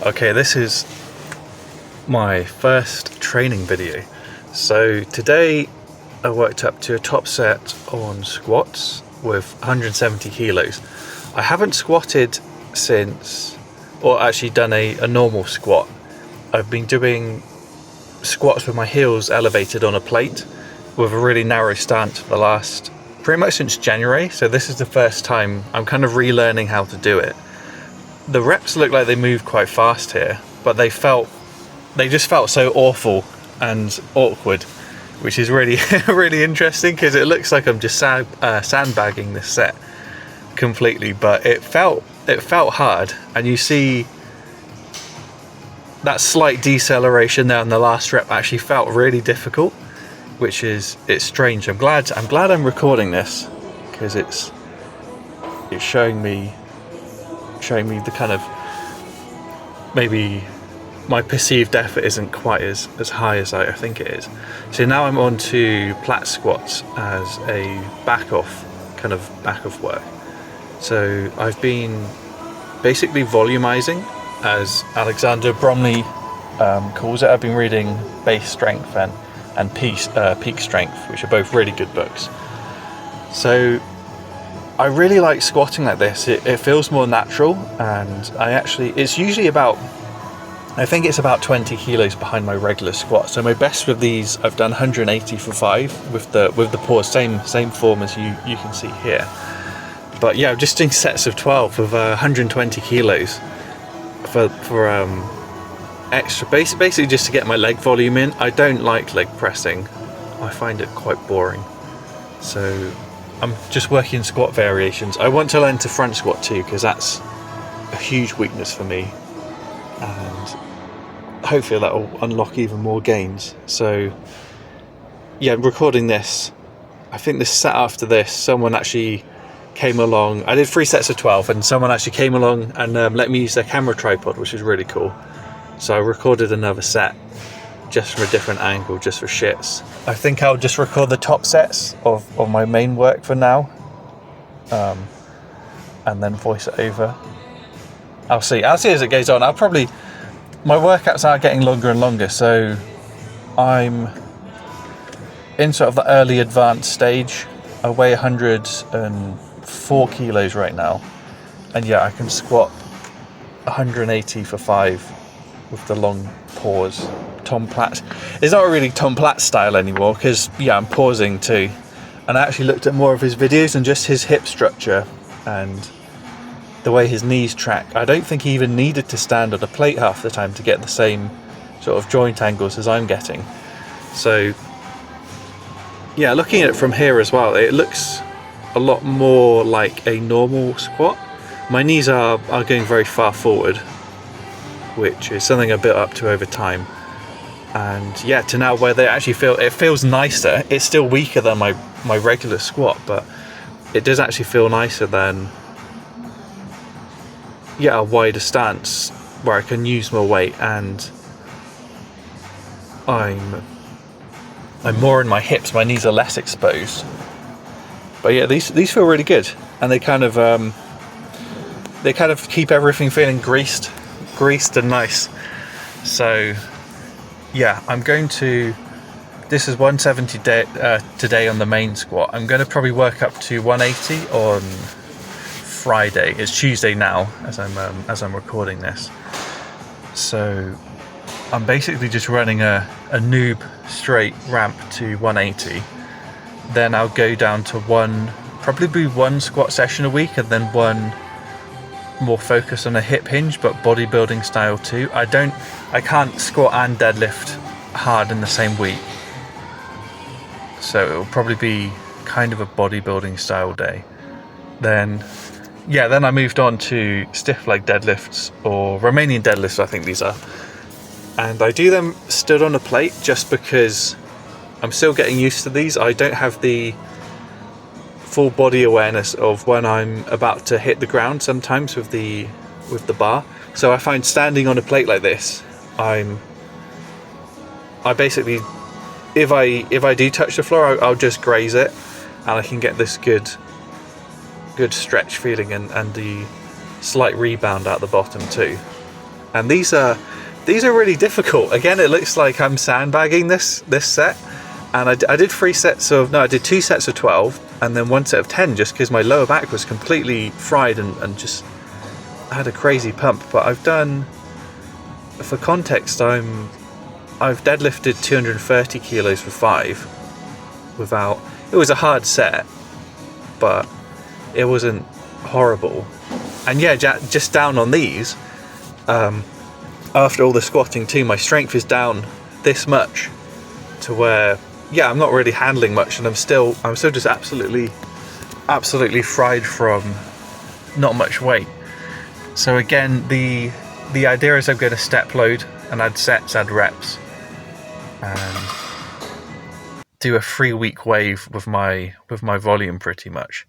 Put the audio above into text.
Okay, this is my first training video. So today I worked up to a top set on squats with 170 kilos. I haven't squatted since, or actually done a normal squat. I've been doing squats with my heels elevated on a plate with a really narrow stance for the last, pretty much since January. So this is the first time I'm kind of relearning how to do it. The reps look like they move quite fast here, but they just felt so awful and awkward, which is really really interesting because it looks like I'm just sandbagging this set completely, but it felt hard, and you see that slight deceleration there in the last rep actually felt really difficult, which is, it's strange. I'm glad I'm recording this because it's showing me the kind of, maybe my perceived effort isn't quite as high as I think it is. So now I'm on to plat squats as a back off work. So I've been basically volumizing, as Alexander Bromley calls it. I've been reading Base Strength and Peak Strength, which are both really good books. So I really like squatting like this. It feels more natural, and it's usually about, I think it's about 20 kilos behind my regular squat. So my best with these, I've done 180 for 5 with the pause, same form as you can see here. But yeah, I'm just doing sets of 12 of 120 kilos for extra, basically just to get my leg volume in. I don't like leg pressing. I find it quite boring. So I'm just working squat variations. I want to learn to front squat too, because that's a huge weakness for me, and hopefully that will unlock even more gains. So yeah, I'm recording this. I think the set after this, someone actually came along. I did 3 sets of 12, and someone actually came along and let me use their camera tripod, which is really cool. So I recorded another set just from a different angle, just for shits. I think I'll just record the top sets of my main work for now, and then voice it over. I'll see as it goes on. My workouts are getting longer and longer, so I'm in sort of the early advanced stage. I weigh 104 kilos right now, and yeah, I can squat 180 for 5 with the long pause. Tom Platt. It's not really Tom Platt style anymore, because yeah, I'm pausing too. And I actually looked at more of his videos and just his hip structure and the way his knees track. I don't think he even needed to stand on a plate half the time to get the same sort of joint angles as I'm getting. So yeah, looking at it from here as well, it looks a lot more like a normal squat. My knees are going very far forward, which is something I built up to over time. And yeah, to now where they actually feels nicer. It's still weaker than my regular squat, but it does actually feel nicer than, yeah, a wider stance where I can use more weight, and I'm more in my hips. My knees are less exposed. But yeah, these feel really good, and they kind of keep everything feeling greased and nice. So yeah, this is 170 today on the main squat. I'm going to probably work up to 180 on Friday. It's Tuesday now as I'm recording this. So I'm basically just running a noob straight ramp to 180. Then I'll go down to probably one squat session a week, and then one more focus on a hip hinge, but bodybuilding style too. I can't squat and deadlift hard in the same week, so it will probably be kind of a bodybuilding style day. Then I moved on to stiff leg deadlifts, or Romanian deadlifts I think these are, and I do them stood on a plate just because I'm still getting used to these. I don't have the full body awareness of when I'm about to hit the ground sometimes with the bar. So I find standing on a plate like this, I basically, if I do touch the floor, I'll just graze it, and I can get this good stretch feeling and the slight rebound at the bottom too. And these are really difficult. Again, it looks like I'm sandbagging this set. And I did 2 sets of 12 and then 1 set of 10 just because my lower back was completely fried and just had a crazy pump. But I've done, for context, I've deadlifted 230 kilos for 5 without, it was a hard set, but it wasn't horrible. And yeah, just down on these, after all the squatting too, my strength is down this much to where, yeah, I'm not really handling much, and I'm still just absolutely fried from not much weight. So again, the idea is I'm going to step load and add sets, add reps, and do a 3-week wave with my volume pretty much.